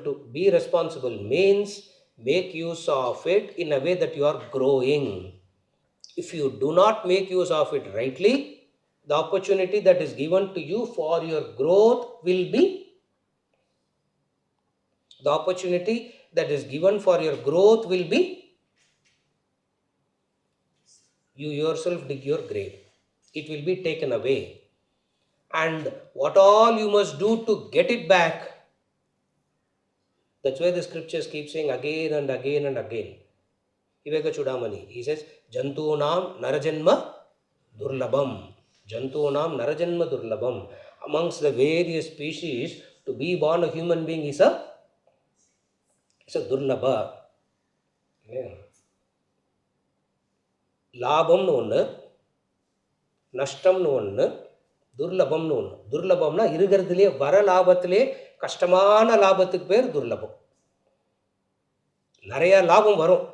means make use of it in a way that you are growing. If you do not make use of it rightly, the opportunity that is given to you for your growth will be the opportunity that is given for your growth will be you yourself dig your grave. It will be taken away. And what all you must do to get it back, that's why the scriptures keep saying again and again and again. Viveka Chudamani, he says, Jantunam Narajanma Durlabam. Jantunam Narajanma Durlabam. Amongst the various species, to be born a human being is a Durlaba. லாபம்னு ஒன்று, நஷ்டம்னு ஒன்று, துர்லபம்னு ஒன்று. துர்லபம்னா இருக்கிறதுலே வர லாபத்திலே கஷ்டமான லாபத்துக்கு பேர் துர்லபம். நிறையா லாபம் வரும்,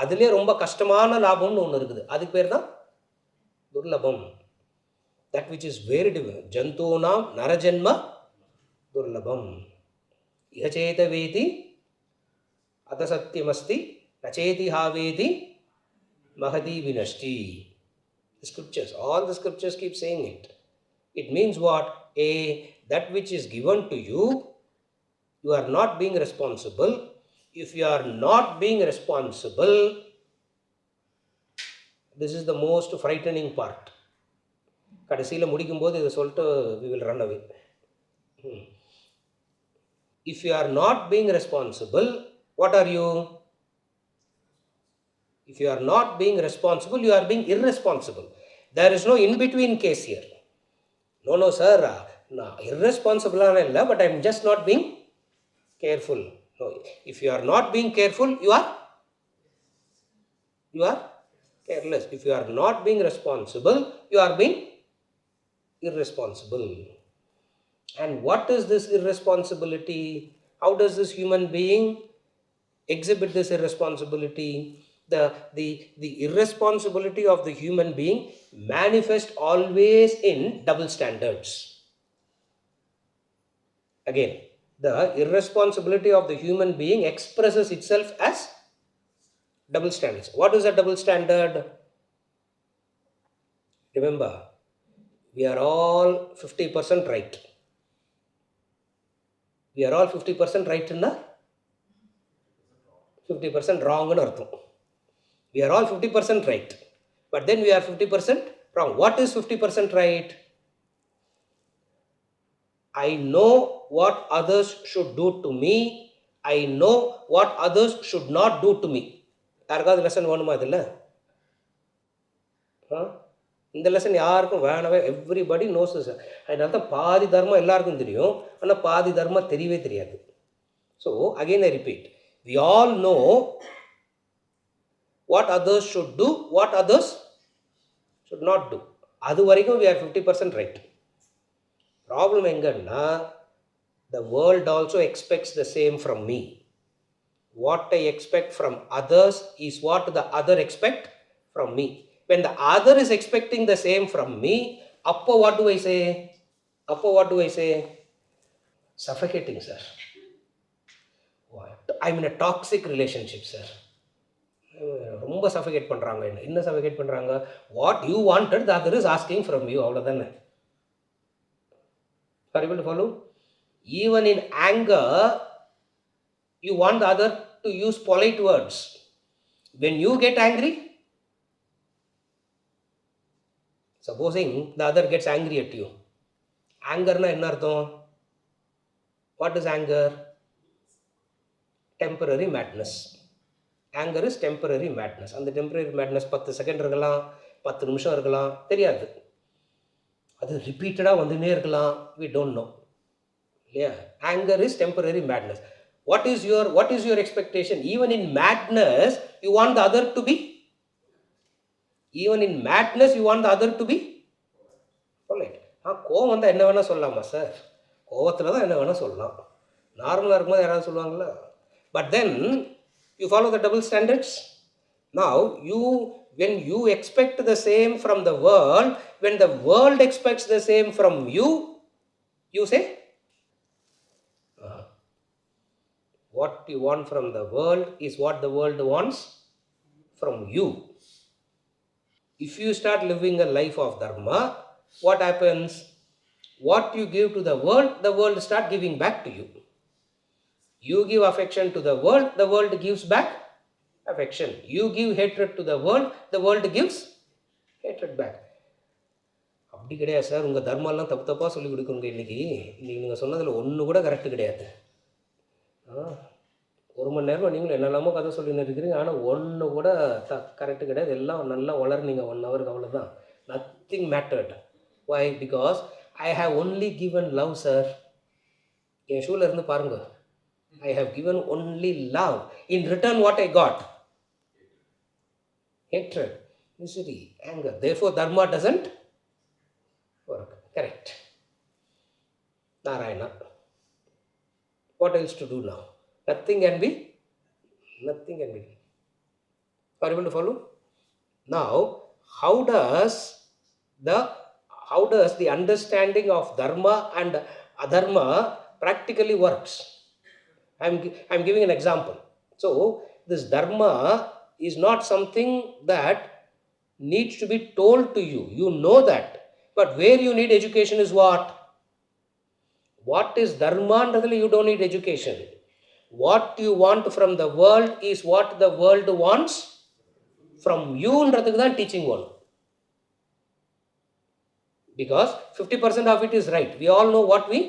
அதுலேயே ரொம்ப கஷ்டமான லாபம்னு ஒன்று இருக்குது, அதுக்கு பேர் தான் துர்லபம். That which is very different. ஜந்தூனாம் நரஜன்ம துர்லபம். இகச்சேத வேதி அதசத்தியமஸ்தி நச்சேதி ஹாவேதி mahadi vinashti. The scriptures, all the scriptures keep saying it. It means what? That which is given to you, you are not being responsible. If you are not being responsible, this is the most frightening part. கடைசியில் முடிக்கும்போது இதை சொல்லிட்டு we will run away. If you are not being responsible, what are you? If you are not being responsible, you are being irresponsible. There is no in-between case here. No, sir, no, irresponsible illa, but I am just not being careful. No, if you are not being careful, you are careless. If you are not being responsible, you are being irresponsible. And what is this irresponsibility? How does this human being exhibit this irresponsibility? The irresponsibility of the human being manifests always in double standards. Again, the irresponsibility of the human being expresses itself as double standards. What is a double standard? Remember, we are all 50% right. We are all 50% right in 50% wrong in artham. We are all 50% right, but then we are 50% wrong. What is 50% right? I know what others should do to me. I know what others should not do to me. யாருக்காவது lesson வேணுமா இதில்? இந்த lesson யாருக்கும் வேணவே. Everybody knows sir. அதனால தான் பாதி தர்மம் எல்லாருக்கும் தெரியும், ஆனால் பாதி தர்மம் தெரியவே தெரியாது. So again I repeat, we all know what others should do, what others should not do. அது வரைக்கும் we are 50% right. Problem எங்கன்னா, the world also expects the same from me. What I expect from others is what the other expect from me. When the other is expecting the same from me, appo what do I say? Suffocating, sir. I'm in a toxic relationship, sir. ரொம்ப suffocate பண்ணுறாங்க. என்ன suffocate பண்ணுறாங்க? What you wanted the other is asking from you. அவ்வளோதானே. Are you able to follow? Even in anger, you want the other to use polite words. When you get angry, supposing the other gets angry at you, angerna enna artham? What is anger? Temporary madness. Anger is temporary madness. அந்த temporary madness 10 second இருக்கலாம், 10 நிமிஷம் இருக்கலாம், தெரியாது. அது ரிப்பீட்டடாக வந்துனே இருக்கலாம், we don't know. இல்லையா? Anger is temporary madness. What is your expectation? Even in madness, you want the other to be Even in madness, you want the other to be polite. கோவம் வந்தால் என்ன வேணால் சொல்லலாமா சார்? கோவத்தில் தான் என்ன வேணால் சொல்லலாம். நார்மலாக இருக்கும்போது யாராவது சொல்லுவாங்களா? But then you follow the double standards. Now when you expect the same from the world, when the world expects the same from you, you say what you want from the world is what the world wants from you. If you start living a life of dharma, what happens? What you give to the world start giving back to you. You give affection to the world gives back affection. You give hatred to the world gives hatred back. அப்படி கிடையாது sir. உங்கள் தர்மாலாம் தப்பாக சொல்லிக் கொடுக்குறோங்க. இன்றைக்கி நீங்கள் சொன்னதில் ஒன்று கூட கரெக்டு கிடையாது. ஒரு மணி நேரம் நீங்களும் என்னெல்லாமோ கதை சொல்லின்னு இருக்கிறீங்க. ஆனால் ஒன்று கூட கரெக்டு கிடையாது. எல்லாம் நல்லா வளர்னீங்க 1 ஹவருக்கு, அவ்வளோதான். Nothing mattered. Why? Because I have only given love, sir. என் ஷூவில் இருந்து பாருங்க. I have given only love. In return, what I got? Hatred, misery, anger. Therefore, dharma doesn't work. Correct. Narayana. What else to do now? Nothing can be. Are you able to follow? Now, how does the understanding of dharma and adharma practically works? I'm giving an example. So this dharma is not something that needs to be told to you. You know that. But where you need education is what? What is dharma? You don't need education. What you want from the world is what the world wants from you. Teaching one. Because 50% of it is right. We all know what we...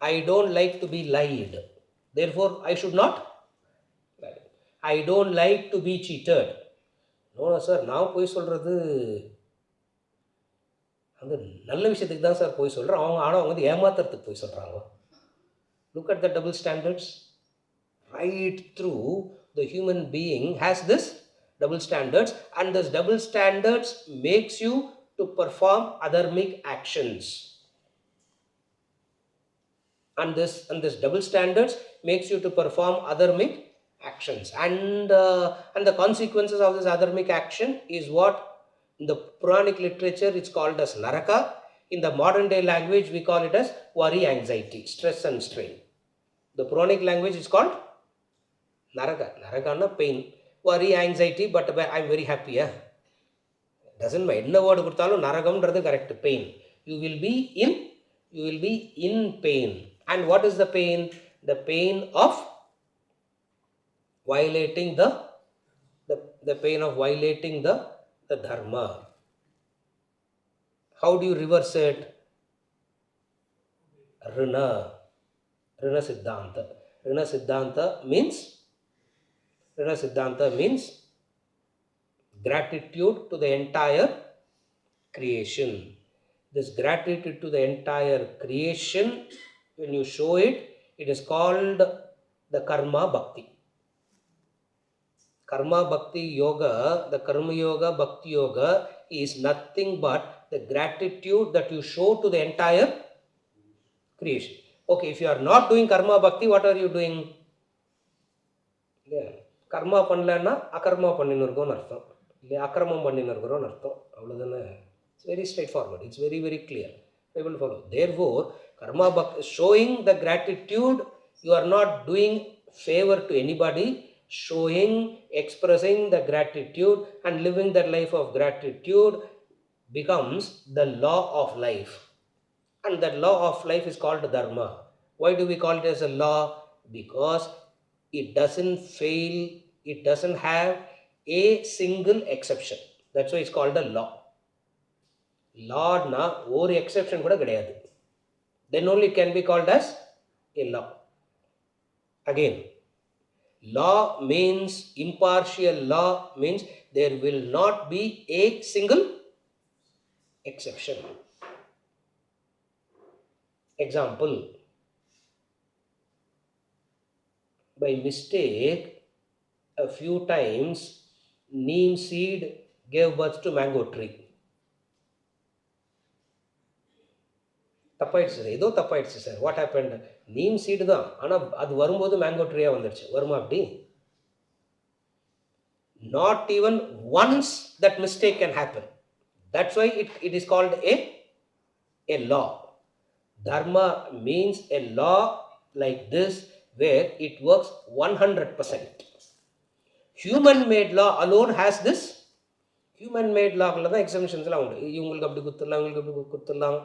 I don't like to be lied. Therefore, I should not lie. I don't like to be cheated. No, sir. Now, போய் சொல்கிறது அந்த நல்ல விஷயத்துக்கு தான் sir போய் சொல்கிறேன். ஆனால் அவங்க ஏமாத்துறதுக்கு போய் சொல்கிறாங்க. Look at the double standards. Right through the human being has this double standards, and this double standards makes you to perform adharmic actions. And this double standards makes you to perform adharmic actions, and the consequences of this adharmic action is what in the Puranic literature it's called as naraka. In the modern day language we call it as worry, anxiety, stress and strain. The Puranic language is called naraka. Naraka na pain, worry, anxiety, but I'm very happy. Doesn't matter enna word koduthalum naragamன்றது correct. Pain, you will be in pain. And what is the pain? The pain of violating the pain of violating the dharma. How do you reverse it? Rina Siddhanta. Rina Siddhanta means gratitude to the entire creation. This gratitude to the entire creation, when you show it, it is called the karma bhakti. Karma bhakti yoga, the karma yoga, bhakti yoga is nothing but the gratitude that you show to the entire creation. Okay, if you are not doing karma bhakti, what are you doing? Karma பண்ணலன்னா அகர்மா பண்ணின்னு இருக்கோன்னு அர்த்தம். இல்லை அக்கிரமம் பண்ணின்னு இருக்கிறோன்னு அர்த்தம். அவ்வளோதானே. It's very straightforward. It's very, very clear. People follow. Therefore, karma bhakti, showing the gratitude, you are not doing favor to anybody. Showing, expressing the gratitude and living that life of gratitude becomes the law of life. And that law of life is called dharma. Why do we call it as a law? Because it doesn't fail, it doesn't have a single exception. That's why it's called a law. Law na or exception kuda kediyadu. Then only it can be called as a law. Again, law means impartial. Law means there will not be a single exception. Example, by mistake a few times neem seed gave birth to mango tree. தப்பாயிடுச்சு சார், ஏதோ தப்பாயிடுச்சு சார். What happened? Neem seed தான், ஆனால் அது வரும்போது mango ட்ரீயாக வந்துடுச்சு. வருமா அப்படி? Not even once that mistake can happen. That's why it is called a law. Dharma means a law like this where it works 100%. Human made law alone has this. Human made lawல தான் எக்ஸம்ஷன்ஸ்லாம் உண்டு. இவங்களுக்கு அப்படி குத்துடலாம், இவங்களுக்கு அப்படி குத்துடலாம்,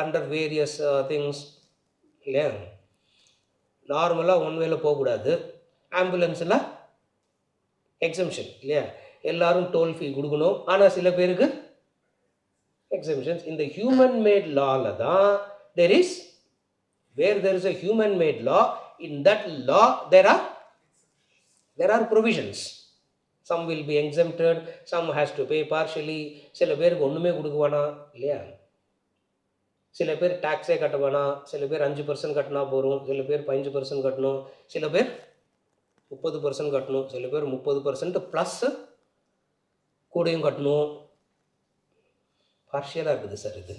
under various things இல்லையா. நார்மலாக one வேல போகக்கூடாது. ஆம்புலன்ஸில் எக்ஸம்ஷன் இல்லையா, எல்லாரும் டோல் ஃபீ கொடுக்கணும். ஆனால் சில பேருக்கு எக்ஸம்ஷன்ஸ். இந்த ஹியூமன் மேட் லாவில் தான் there is a human made law, in that law there are provisions. Some will be exempted, some has to pay partially. சில பேருக்கு ஒன்றுமே கொடுக்க வேணாம் இல்லையா. சில பேர் டாக்ஸே கட்ட வேணாம், சில பேர் 5% கட்டினா போகிறோம், சில பேர் 15% கட்டணும், சில பேர் 30% கட்டணும், சில பேர் 30% ப்ளஸ் கூடையும் கட்டணும். பார்ஷியலாக இருக்குது சார் இது.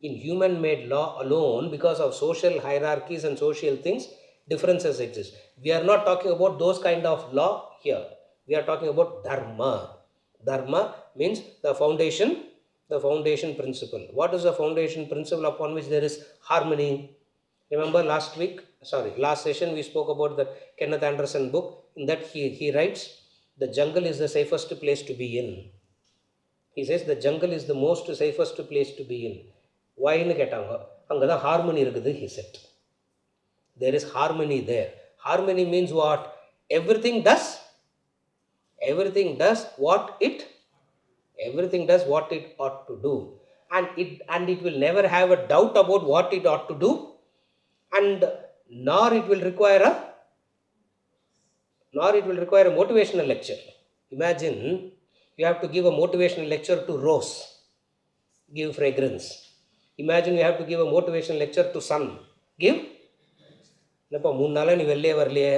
In human made law alone, because of social hierarchies and social things, differences exist. We are not talking about those kind of law here. We are talking about dharma. Dharma means the foundation principle. What is the foundation principle upon which there is harmony? Remember last session we spoke about the Kenneth Anderson book. In that he writes, the jungle is the safest place to be in. He says the jungle is the most safest place to be in. Whyன்னு கேட்டாங்க. அங்கே தான் harmony இருக்குது, he said. There is harmony there. Harmony means what? Everything does what it ought to do, and it will never have a doubt about what it ought to do, and nor it will require a motivational lecture. Imagine you have to give a motivational lecture to rose, give fragrance. Imagine you have to give a motivational lecture to sun, give என்னப்பா 3 நாளாக நீ வெளியே வரலையே,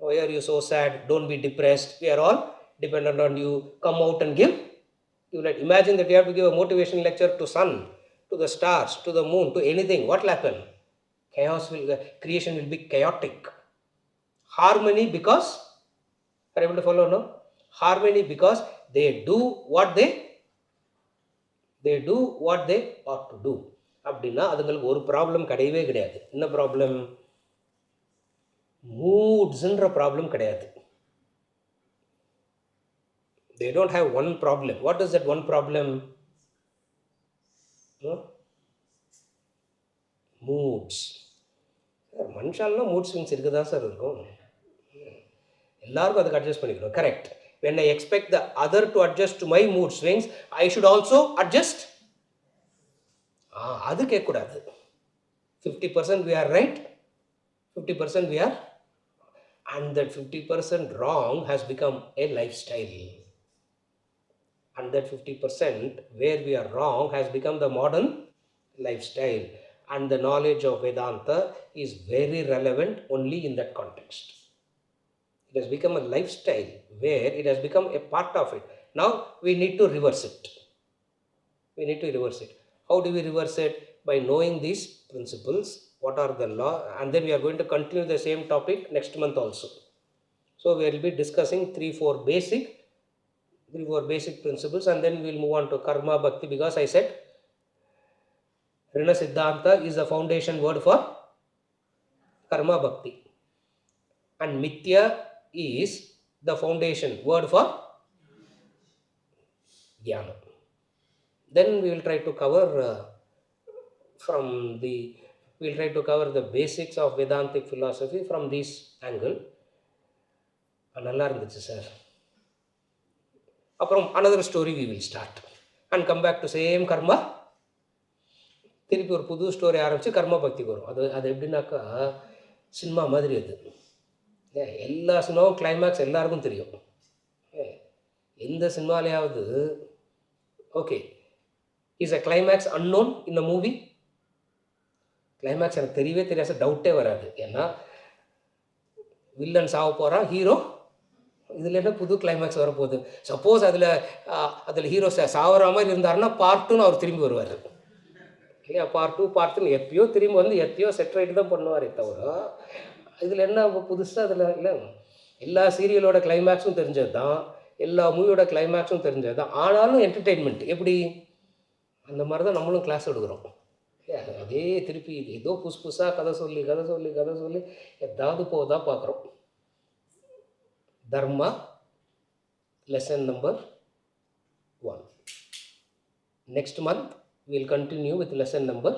why are you so sad, don't be depressed, we are all dependent on you, come out and give. You let imagine that you have to give a motivational lecture to sun, to the stars, to the moon, to anything. What will happen? Creation will be chaotic. Harmony because, are you able to follow? No? Harmony because they do what they ought to do. அப்படின்னா அதுங்களுக்கு ஒரு problem கிடையவே கிடையாது. என்ன problem? மூட்ஸ்ன்ற problem கிடையாது. They don't have one problem. What is that one problem? Moods. மனுஷால்னா mood swings இருக்க தான் சார் இருக்கும். எல்லாருக்கும் அதுக்கு அட்ஜஸ்ட் பண்ணிக்கணும். Correct. When I expect the other to adjust to my mood swings, I should also adjust. அது கேட்கக்கூடாது. 50% we are right, 50% we are, and that 50% wrong has become a lifestyle. And that 50% where we are wrong has become the modern lifestyle. And the knowledge of Vedanta is very relevant only in that context. It has become a lifestyle where it has become a part of it. Now we need to reverse it. How do we reverse it? By knowing these principles, what are the law, and then we are going to continue the same topic next month also. So we will be discussing 3-4 basic principles, and then we will move on to karma bhakti, because I said Rina Siddhanta is the foundation word for karma bhakti, and mithya is the foundation word for jnana. Then we will try to cover the basics of Vedantic philosophy from this angle. நல்லா இருந்துச்சு sir. அப்புறம் another story we will start and come back to same karma. திருப்பி ஒரு புது story ஆரம்பித்து கர்மா பக்திக்கு வரும். அது எப்படின்னாக்கா சினிமா மாதிரி. அது எல்லா சினிமாவும் கிளைமேக்ஸ் எல்லாருக்கும் தெரியும். எந்த சினிமாலையாவது okay is a climax unknown in a movie? Climax எனக்கு தெரியவே தெரியாது, டவுட்டே வராது. ஏன்னா வில்லன் சாவ போகிறான், ஹீரோ இதில் என்ன புது கிளைமேக்ஸ் வரப்போகுது. சப்போஸ் அதில் ஹீரோ சாவற மாதிரி இருந்தாருன்னா பார்ட் 2ன்னு அவர் திரும்பி வருவார் இல்லையா. பார்ட் 2 பார்ட் 3 எப்பயோ திரும்பி வந்து எப்பயோ செட்ரைட் தான் பண்ணுவாரே தவிர இதில் என்ன புதுசாக அதில் இல்லை. எல்லா சீரியலோட கிளைமேக்ஸும் தெரிஞ்சது தான், எல்லா மூவியோட கிளைமேக்ஸும் தெரிஞ்சது தான். ஆனாலும் என்டர்டெயின்மெண்ட் எப்படி அந்த மாதிரி தான் நம்மளும் கிளாஸ் எடுக்கிறோம் இல்லையா. அதே திருப்பி ஏதோ புதுசு புதுசாக கதை சொல்லி எதாவது போதா பார்க்குறோம். தர்மா lesson number 1. Next month we will continue with lesson number